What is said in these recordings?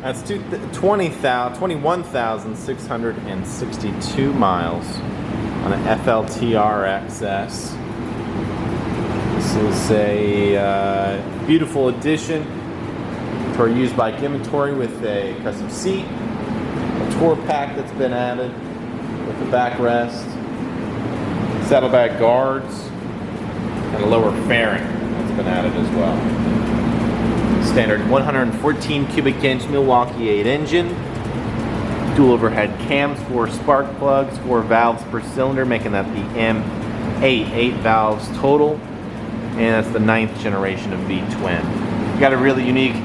That's 21,662 miles on an FLTRXS. This is a beautiful addition to our used bike inventory with a custom seat, a tour pack that's been added with the backrest, saddlebag guards, and a lower fairing that's been added as well. Standard 114 cubic inch Milwaukee-Eight engine, dual overhead cams, 4 spark plugs, 4 valves per cylinder, making that the M8, 8 valves total, and that's the 9th generation of V-twin. Got a really unique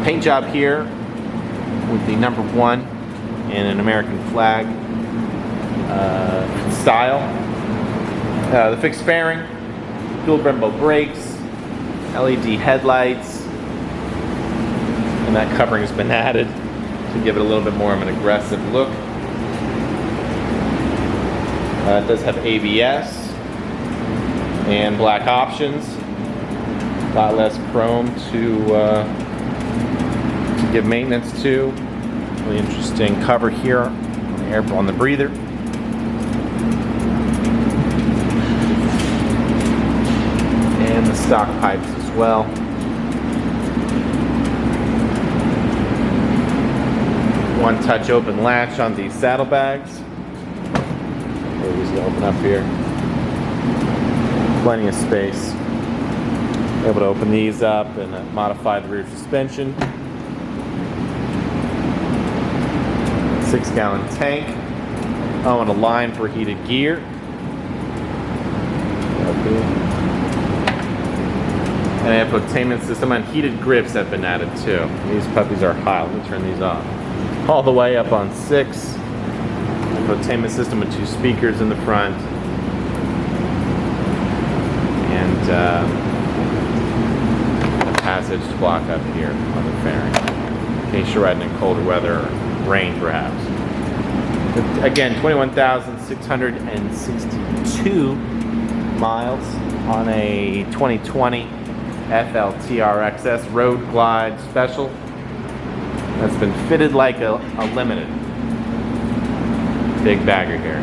paint job here with the number 1 in an American flag style. The fixed fairing, dual Brembo brakes, LED headlights, and that covering has been added to give it a little bit more of an aggressive look. It does have ABS and black options, a lot less chrome to give maintenance to. Really interesting cover here on the breather. And the stock pipes as well. One touch open latch on these saddlebags. Always open up here. Plenty of space. Able to open these up and modify the rear suspension. 6-gallon tank. Oh, and a line for heated gear. And an infotainment system and heated grips have been added too. These puppies are hot. Let me turn these off. All the way up on 6. Infotainment system with 2 speakers in the front. And a passage to block up here on the fairing, in case you're riding in colder weather or rain perhaps. But again, 21,662 miles on a 2020 FLTRXS Road Glide Special that's been fitted like a limited. Big bagger here.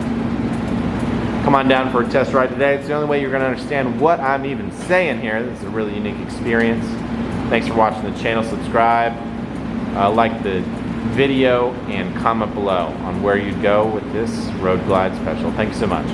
Come on down for a test ride today. It's the only way you're going to understand what I'm even saying here. This is a really unique experience. Thanks for watching the channel. Subscribe, like the video, and comment below on where you'd go with this Road Glide Special. Thank you so much.